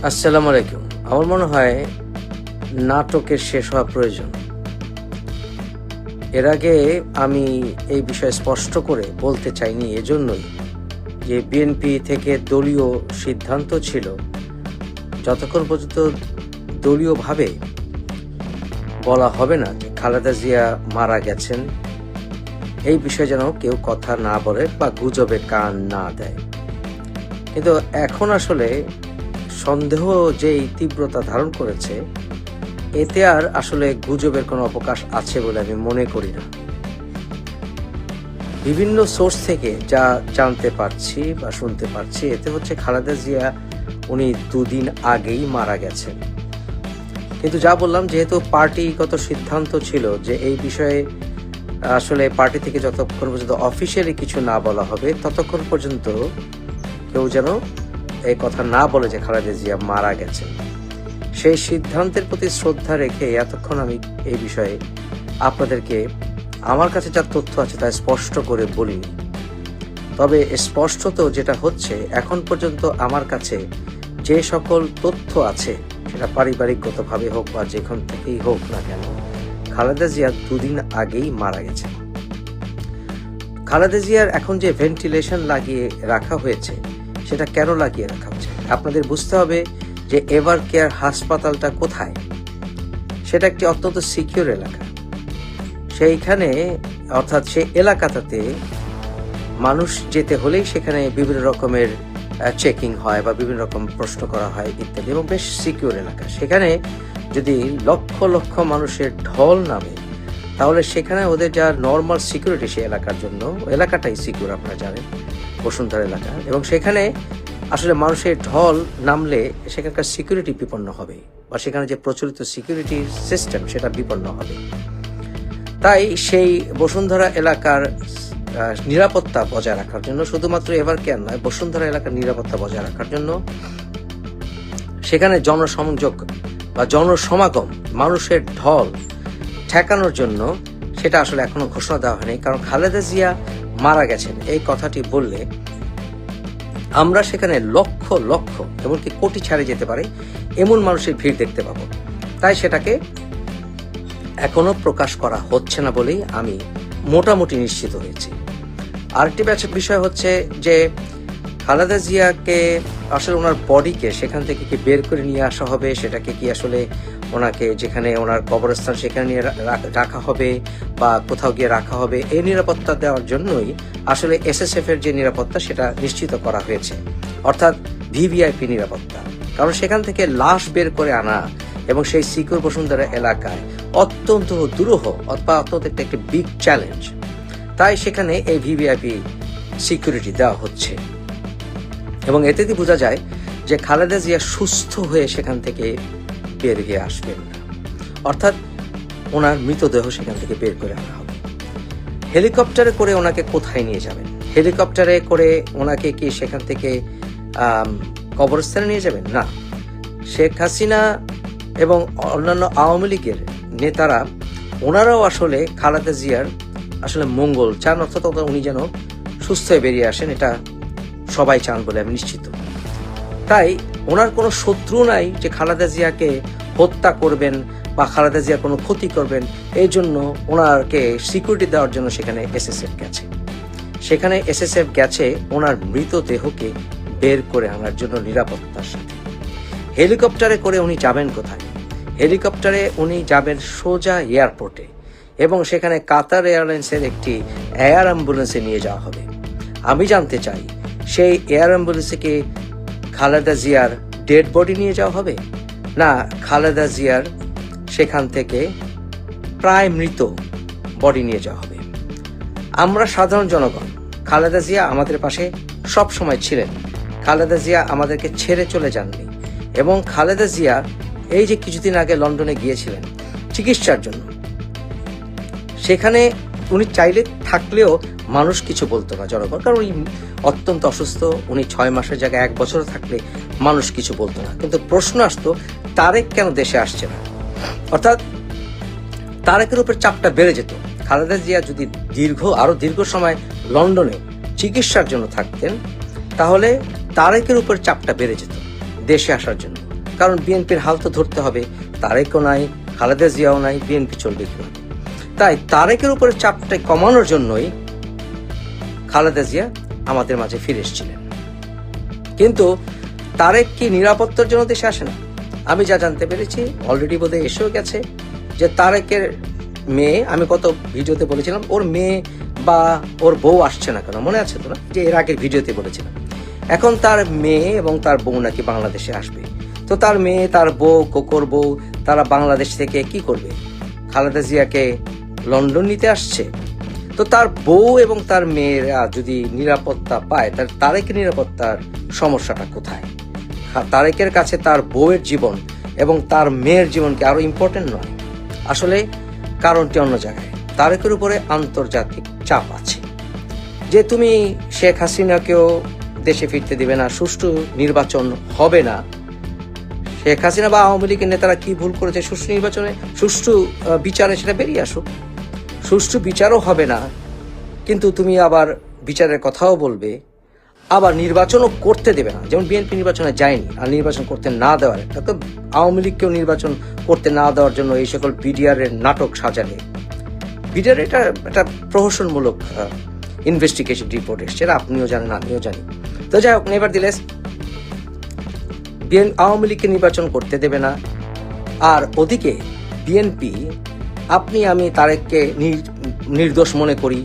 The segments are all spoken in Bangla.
আসসালামু আলাইকুম। আমার মনে হয় নাটকের শেষ হওয়া প্রয়োজন। এর আগে আমি এই বিষয়ে স্পষ্ট করে বলতে চাইনি এজন্যই যে বিএনপি থেকে দলীয় সিদ্ধান্ত ছিল যতক্ষণ পর্যন্ত দলীয়ভাবে বলা হবে না যে খালেদা জিয়া মারা গেছেন, এই বিষয়ে যেন কেউ কথা না বলে বা গুজবে কান না দেয়। কিন্তু এখন আসলে সন্দেহ যেই তীব্রতা ধারণ করেছে, এতে আর আসলে গুজবের কোনো অবকাশ আছে বলে আমি মনে করি না। বিভিন্ন সোর্স থেকে যা জানতে পারছি বা শুনতে পারছি, এতে হচ্ছে খালেদা জিয়া উনি 2 দিন আগেই মারা গেছেন। কিন্তু যা বললাম, যেহেতু পার্টিগত সিদ্ধান্ত ছিল যে এই বিষয়ে আসলে পার্টি থেকে যতক্ষণ পর্যন্ত অফিসিয়ালি কিছু না বলা হবে ততক্ষণ পর্যন্ত কেউ যেন এই কথা না বলে যে খালেদা জিয়া মারা গেছেন। সেই সিদ্ধান্তের প্রতি শ্রদ্ধা রেখে এতক্ষণ আমি এই বিষয়ে আপনাদেরকে আমার কাছে যা তথ্য আছে তা স্পষ্ট করে বলিনি। তবে স্পষ্টত যেটা হচ্ছে, এখন পর্যন্ত আমার কাছে যে সকল তথ্য আছে, সেটা পারিবারিকগতভাবে হোক বা যেখান থেকেই হোক না কেন, খালেদা জিয়া 2 দিন আগেই মারা গেছেন। খালেদা জিয়ার এখন যে ভেন্টিলেশন লাগিয়ে রাখা হয়েছে, সেটা কেন লাগিয়ে রাখা হচ্ছে আপনাদের বুঝতে হবে যে এভার কেয়ার হাসপাতালটা কোথায়। সেটা একটি অত্যন্ত সিকিউর এলাকা। সেইখানে অর্থাৎ সেই এলাকাটাতে মানুষ যেতে হলেই সেখানে বিভিন্ন রকমের চেকিং হয় বা বিভিন্ন রকম প্রশ্ন করা হয় ইত্যাদি, এবং বেশ সিকিউর এলাকা। সেখানে যদি লক্ষ লক্ষ মানুষের ঢল নামে, তাহলে সেখানে ওদের যা নর্মাল সিকিউরিটি সেই এলাকার জন্য, এলাকাটাই সিকিউর আপনারা জানেন, বসুন্ধরা এলাকা, এবং সেখানে আসলে মানুষের ঢল নামলে সেখানকার সিকিউরিটি বিপন্ন হবে বা সেখানে যে প্রচলিত সিকিউরিটি সিস্টেম সেটা বিপন্ন হবে। তাই সেই বসুন্ধরা এলাকার নিরাপত্তা বজায় রাখার জন্য, শুধুমাত্র এভার কেয়ার নয়, বসুন্ধরা এলাকার নিরাপত্তা বজায় রাখার জন্য সেখানে জনসংযোগ বা জনসমাগম, মানুষের ঢল ঠেকানোর জন্য সেটা আসলে এখনো ঘোষণা দেওয়া হয়নি। কারণ খালেদা জিয়া মারা গেছেন এই কথাটি বললে আমরা সেখানে লক্ষ লক্ষ এমনকি কোটি ছাড়ে যেতে পারে এমন মানুষের ভিড় দেখতে পাবো। তাই সেটাকে এখনো প্রকাশ করা হচ্ছে না বলেই আমি মোটামুটি নিশ্চিত হয়েছি। আরেকটি বিষয় হচ্ছে যে খালেদা জিয়াকে আসলে ওনার বডিকে সেখান থেকে কি বের করে নিয়ে আসা হবে, সেটাকে কি আসলে ওনাকে যেখানে ওনার কবরস্থান সেখানে নিয়ে রাখা হবে বা কোথাও গিয়ে রাখা হবে, এই নিরাপত্তা দেওয়ার জন্যই আসলে এসএসএফ এর যে নিরাপত্তা সেটা নিশ্চিত করা হয়েছে, অর্থাৎ ভিভিআইপি নিরাপত্তা। কারণ সেখান থেকে লাশ বের করে আনা এবং সেই সিকিউর বসুন্ধরা এলাকায় অত্যন্ত দুরূহ অথবা অত্যন্ত একটি বিগ চ্যালেঞ্জ। তাই সেখানে এই ভিভিআইপি সিকিউরিটি দেওয়া হচ্ছে, এবং এতে বোঝা যায় যে খালেদা জিয়া সুস্থ হয়ে সেখান থেকে বের হয়ে আসবেন না, অর্থাৎ ওনার মৃতদেহ সেখান থেকে বের করে আনা হবে। হেলিকপ্টারে করে ওনাকে কোথায় নিয়ে যাবেন? হেলিকপ্টারে করে ওনাকে কি সেখান থেকে কবরস্থানে নিয়ে যাবেন? না। শেখ হাসিনা এবং অন্যান্য আওয়ামী লীগের নেতারা ওনারাও আসলে খালেদা জিয়ার আসলে মঙ্গল চান, অর্থাৎ উনি যেন সুস্থ হয়ে বেরিয়ে আসেন, এটা সবাই চান বলে আমি নিশ্চিত। তাই ওনার কোনো শত্রু নাই যে খালেদা জিয়াকে হত্যা করবেন বা খালেদা জিয়ার কোনো ক্ষতি করবেন। এই জন্য ওনাকে সিকিউরিটি দেওয়ার জন্য সেখানে এসএসএফ গেছে। সেখানে এসএসএফ গেছে ওনার মৃতদেহকে বের করে আনার জন্য নিরাপত্তার সাথে। হেলিকপ্টারে করে উনি যাবেন কোথায়? হেলিকপ্টারে উনি যাবেন সোজা এয়ারপোর্টে, এবং সেখানে কাতার এয়ারলাইন্সের একটি এয়ার অ্যাম্বুলেন্সে নিয়ে যাওয়া হবে। আমি জানতে চাই, সেই এয়ার অ্যাম্বুলেন্সে কি খালেদা জিয়ার ডেড বডি নিয়ে যাওয়া হবে, না খালেদা জিয়ার সেখান থেকে প্রায় মৃত বডি নিয়ে যাওয়া হবে? আমরা সাধারণ জনগণ, খালেদা জিয়া আমাদের পাশে সব সময় ছিলেন। খালেদা জিয়া আমাদেরকে ছেড়ে চলে যাননি, এবং খালেদা জিয়া এই যে কিছুদিন আগে লন্ডনে গিয়েছিলেন চিকিৎসার জন্য, সেখানে উনি চাইলে থাকলেও মানুষ কিছু বলতো না, জনগণ, কারণ উনি অত্যন্ত অসুস্থ। উনি 6 মাসের জায়গায় 1 বছর থাকলে মানুষ কিছু বলতো না। কিন্তু প্রশ্ন আসতো, তারেক কেন দেশে আসছে না? অর্থাৎ তারেকের উপর চাপটা বেড়ে যেত। খালেদা জিয়া যদি আরো দীর্ঘ সময় লন্ডনে চিকিৎসার জন্য থাকতেন, তাহলে তারেকের উপর চাপটা বেড়ে যেত দেশে আসার জন্য। কারণ বিএনপির হাল তো ধরতে হবে, তারেকও নাই, খালেদা জিয়াও নাই, বিএনপি চলবে কিভাবে? তাই তারেকের উপরে চাপটা কমানোর জন্যই খালেদা জিয়া আমাদের মাঝে ফিরে এসেছিলেন। কিন্তু তারেক কি নিরাপত্তার জন্য দেশে আসে না? আমি যা জানতে পেরেছি, অলরেডি বোধহয় এসেও গেছে, যে তারেকের মেয়ে, আমি কত ভিডিওতে বলেছিলাম ওর মেয়ে বা ওর বউ আসছে না কেন, মনে আছে তো না, যে এর আগের ভিডিওতে বলেছিলাম। এখন তার মেয়ে এবং তার বউ নাকি বাংলাদেশে আসবে। তো তার মেয়ে, তার বউ, কোকর বউ, তারা বাংলাদেশ থেকে কি করবে? খালেদা জিয়াকে লন্ডন নিতে আসছে। তো তার বউ এবং তার মেয়েরা যদি নিরাপত্তা পায়, তার তারেকের নিরাপত্তার সমস্যাটা কোথায়? তারেকের কাছে তার বউয়ের জীবন এবং তার মেয়ের জীবন কি আরো ইম্পর্টেন্ট নয়? আসলে কারণটি অন্য জায়গায়। তারেকের উপরে আন্তর্জাতিক চাপ আছে যে তুমি শেখ হাসিনাকেও দেশে ফিরতে দিবে না, সুষ্ঠু নির্বাচন হবে না। শেখ হাসিনা বা আওয়ামী লীগের নেতারা কি ভুল করেছে সুষ্ঠু নির্বাচনে, সুষ্ঠু বিচারে সেটা বেরিয়ে আসুক। সুষ্ঠু বিচারও হবে না, কিন্তু তুমি আবার বিচারের কথাও বলবে, আবার নির্বাচনও করতে দেবে না। যেমন বিএনপি নির্বাচনে যায়নি, আর নির্বাচন করতে না দেওয়ার একটা তো আওয়ামী লীগকেও নির্বাচন করতে না দেওয়ার জন্য এই সকল বিডিআর এর নাটক সাজালে। বিডিআর এটা একটা প্রহসনমূলক ইনভেস্টিগেশন রিপোর্ট এসছে, আপনিও জানেন, আমিও জানি। তো যাই হোক, নেভারদিলেস আওয়ামী লীগকে নির্বাচন করতে দেবে না। আর ওদিকে বিএনপি, আপনি আমি তারেককে নির্দোষ মনে করি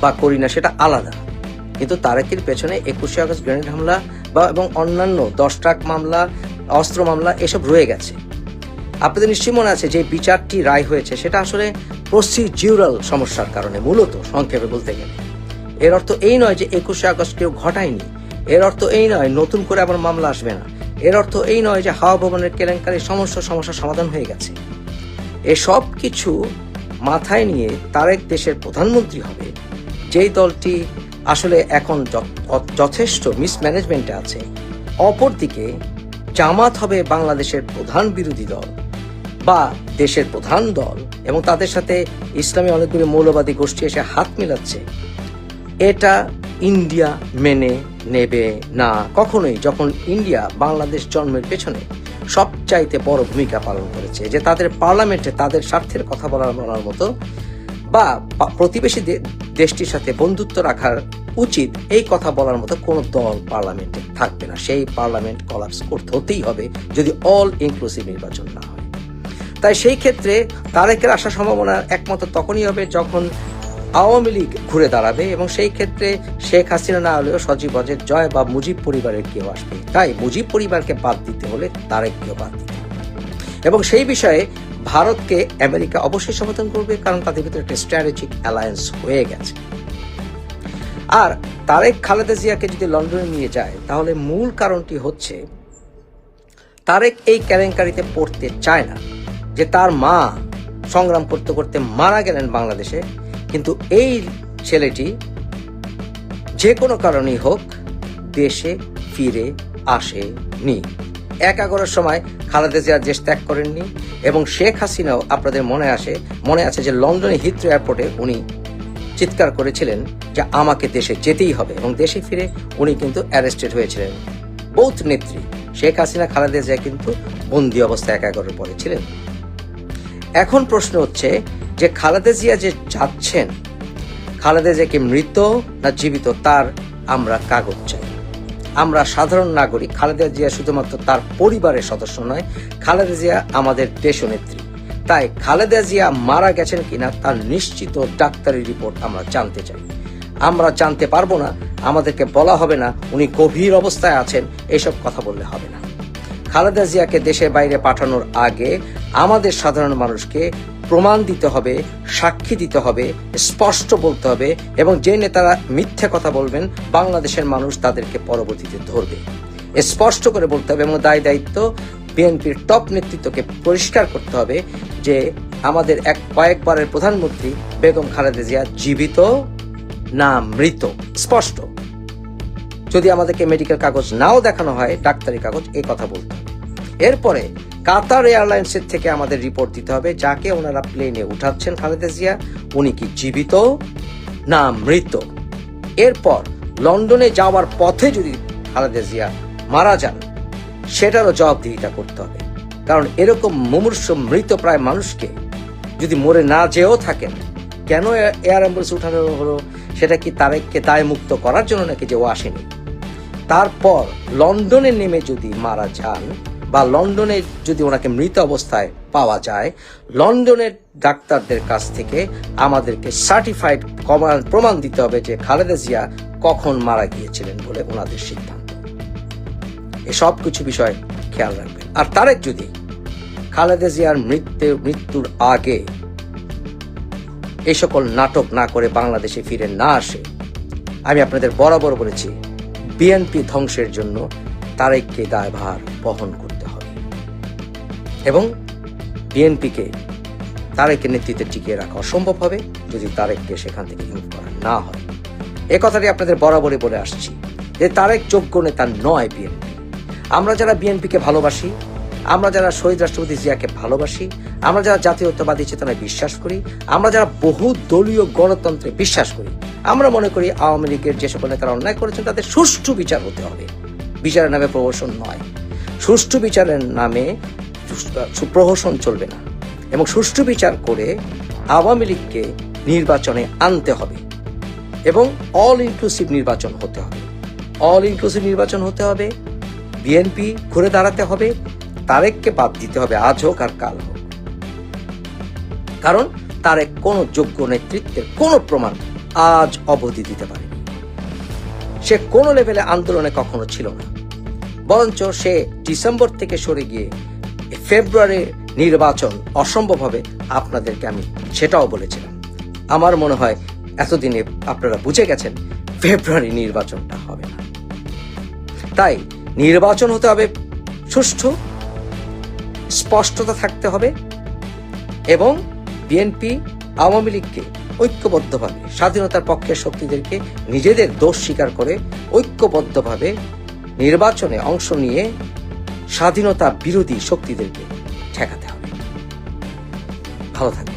বা করি না সেটা আলাদা, কিন্তু তারেকের পেছনে 21শে আগস্ট গ্রেনেড হামলা এবং অন্যান্য 10 ট্রাক মামলা, অস্ত্র মামলা এসব রয়ে গেছে। আপনাদের নিশ্চয়ই মনে আছে যে বিচারটি রায় হয়েছে সেটা আসলে প্রসিডিউরাল সমস্যার কারণে, মূলত সংক্ষেপে বলতে গেলে। এর অর্থ এই নয় যে 21শে আগস্ট কেউ ঘটায়নি, এর অর্থ এই নয় নতুন করে আবার মামলা আসবে না, এর অর্থ এই নয় যে হাওয়া ভবনের কেলেঙ্কারির সমস্যার সমাধান হয়ে গেছে। এসব কিছু মাথায় নিয়ে তারেক দেশের প্রধানমন্ত্রী হবে, যেই দলটি আসলে এখন যথেষ্ট মিসম্যানেজমেন্টে আছে। অপরদিকে জামাত হবে বাংলাদেশের প্রধান বিরোধী দল বা দেশের প্রধান দল, এবং তাদের সাথে ইসলামী অনেকগুলি মৌলবাদী গোষ্ঠী এসে হাত মিলাচ্ছে। এটা ইন্ডিয়া মেনে নেবে না কখনোই, যখন ইন্ডিয়া বাংলাদেশ জন্মের পেছনে সবচাইতে বড় ভূমিকা পালন করেছে, যে তাদের পার্লামেন্টে তাদের স্বার্থের কথা বলার মতো বা প্রতিবেশী দেশটির সাথে বন্ধুত্ব রাখার উচিত এই কথা বলার মতো কোনো দল পার্লামেন্টে থাকবে না। সেই পার্লামেন্ট কলাপস করতে হতেই হবে যদি অল ইনক্লুসিভ নির্বাচন না হয়। তাই সেই ক্ষেত্রে তারেকের আসার সম্ভাবনা একমাত্র তখনই হবে যখন আওয়ামী লীগ ঘুরে দাঁড়াবে, এবং সেই ক্ষেত্রে শেখ হাসিনা না হলেও সজীব অজের জয় বা মুজিব পরিবারের কেউ আসবে। তাই মুজিব পরিবারকে বাদ দিতে হলে তারেককেও বাদ দিতে হবে, এবং সেই বিষয়ে ভারতকে আমেরিকা অবশ্যই সমর্থন করবে, কারণ তাদের ভিতরে একটা স্ট্র্যাটেজিক অ্যালায়েন্স হয়ে গেছে। আর তারেক খালেদা জিয়াকে যদি লন্ডনে নিয়ে যায়, তাহলে মূল কারণটি হচ্ছে তারেক এই কেলেঙ্কারিতে পড়তে চায় না, যে তার মা সংগ্রাম করতে করতে মারা গেলেন বাংলাদেশে, কিন্তু এই ছেলেটি যে কোনো কারণেই হোক দেশে ফিরে আসেনি। 11 সময় খালেদা জিয়া দেশ ত্যাগ করেননি, এবং শেখ হাসিনাও আপনাদের মনে আছে যে লন্ডনে হিথ্রো এয়ারপোর্টে উনি চিৎকার করেছিলেন যে আমাকে দেশে যেতেই হবে, এবং দেশে ফিরে উনি কিন্তু অ্যারেস্টেড হয়েছিলেন। বোথ নেত্রী শেখ হাসিনা, খালেদা জিয়া কিন্তু বন্দি অবস্থায় 11 পরে ছিলেন। এখন প্রশ্ন হচ্ছে যে খালেদা জিয়া যে যাচ্ছেন, খালেদা জিয়া কি মৃত না জীবিত, তার আমরা কাগজ চাই। আমরা সাধারণ নাগরিক। খালেদা জিয়া শুধুমাত্র তার পরিবারের সদস্য নয়, খালেদা জিয়া আমাদের দেশনেত্রী। তাই খালেদা জিয়া মারা গেছেন কিনা তার নিশ্চিত ডাক্তারি রিপোর্ট আমরা জানতে চাই। আমরা জানতে পারবো না, আমাদেরকে বলা হবে না উনি গভীর অবস্থায় আছেন, এইসব কথা বললে হবে না। খালেদা জিয়াকে দেশের বাইরে পাঠানোর আগে আমাদের সাধারণ মানুষকে প্রমাণ দিতে হবে, সাক্ষী দিতে হবে, স্পষ্ট বলতে হবে, এবং যে নেতারা মিথ্যে কথা বলবেন বাংলাদেশের মানুষ তাদেরকে পরবর্তীতে ধরবে। স্পষ্ট করে বলতে হবে, এবং দায়িত্ব বিএনপির টপ নেতৃত্বকে পরিষ্কার করতে হবে যে আমাদের কয়েকবারের প্রধানমন্ত্রী বেগম খালেদা জিয়া জীবিত না মৃত, স্পষ্ট। যদি আমাদেরকে মেডিকেল কাগজ নাও দেখানো হয়, ডাক্তারি কাগজ, এই কথা বলতে হবে। এরপরে কাতার এয়ারলাইন্সের থেকে আমাদের রিপোর্ট দিতে হবে, যাকে ওনারা প্লেনে উঠাচ্ছেন খালেদা জিয়া, উনি কি জীবিত না মৃত। এরপর লন্ডনে যাওয়ার পথে যদি খালেদা জিয়া মারা যান, সেটারও জবাবদিহিতা করতে হবে। কারণ এরকম মুমূর্ষু মৃত প্রায় মানুষকে যদি মরে না যেও থাকেন, কেন এয়ার অ্যাম্বুলেন্স উঠানো হলো? সেটা কি তারেককে দায় মুক্ত করার জন্য নাকি যে ও আসেনি? তারপর লন্ডনে নেমে যদি মারা যান বা লন্ডনে যদি ওনাকে মৃত অবস্থায় পাওয়া যায়, লন্ডনের ডাক্তারদের কাছ থেকে আমাদেরকে সার্টিফাইড প্রমাণ দিতে হবে যে খালেদা জিয়া কখন মারা গিয়েছিলেন বলে ওনাদের সিদ্ধান্ত। এসব কিছু বিষয় খেয়াল রাখবেন। আর তারেক যদি খালেদা জিয়ার মৃত্যুর আগে এই সকল নাটক না করে বাংলাদেশে ফিরে না আসে, আমি আপনাদের বরাবর বলেছি বিএনপি ধ্বংসের জন্য তারেককে দায়ভার বহন করতে হবে এবং বিএনপিকে তারেকের নেতৃত্বে টিকিয়ে রাখা অসম্ভব হবে যদি তারেককে সেখান থেকে রিমুভ করা না হয়। এ কথাটি আপনাদের বরাবরই বলে আসছি যে তারেক যোগ্য নেতা নয় বিএনপি। আমরা যারা বিএনপিকে ভালোবাসি, আমরা যারা শহীদ রাষ্ট্রপতি জিয়াকে ভালোবাসি, আমরা যারা জাতীয়তাবাদী চেতনায় বিশ্বাস করি, আমরা যারা বহু দলীয় গণতন্ত্রে বিশ্বাস করি, আমরা মনে করি আওয়ামী লীগের যে সকল নেতারা অন্যায় করেছেন তাদের সুষ্ঠু বিচার হতে হবে। বিচারের নামে প্রহসন নয়, সুষ্ঠু বিচারের নামে প্রহসন চলবে না এবং সুষ্ঠু বিচার করে আওয়ামী লীগকে নির্বাচনে আনতে হবে এবং অল ইনক্লুসিভ নির্বাচন হতে হবে। অল ইনক্লুসিভ নির্বাচন হতে হবে, বিএনপি ঘুরে দাঁড়াতে হবে, তারেককে বাদ দিতে হবে আজ হোক আর কাল হোক। কারণ তারেক কোন যোগ্য নেতৃত্বের কোনো প্রমাণ আজ অবধি দিতে পারেনি। সে কোনো লেভেলে আন্দোলনে কখনো ছিল না, বরঞ্চ সে ডিসেম্বর থেকে সরে গিয়ে ফেব্রুয়ারি নির্বাচন অসম্ভব হবে আপনাদেরকে আমি সেটাও বলেছিলাম। আমার মনে হয় এতদিনে আপনারা বুঝে গেছেন ফেব্রুয়ারি নির্বাচনটা হবে না। তাই নির্বাচন হতে হবে সুষ্ঠু, স্পষ্টতা থাকতে হবে এবং বিএনপি আওয়ামী লীগকে ঐক্যবদ্ধভাবে স্বাধীনতার পক্ষের শক্তিদেরকে নিজেদের দোষ স্বীকার করে ঐক্যবদ্ধভাবে নির্বাচনে অংশ নিয়ে স্বাধীনতা বিরোধী শক্তিদেরকে ঠেকাতে হবে। ভালো থাকবে।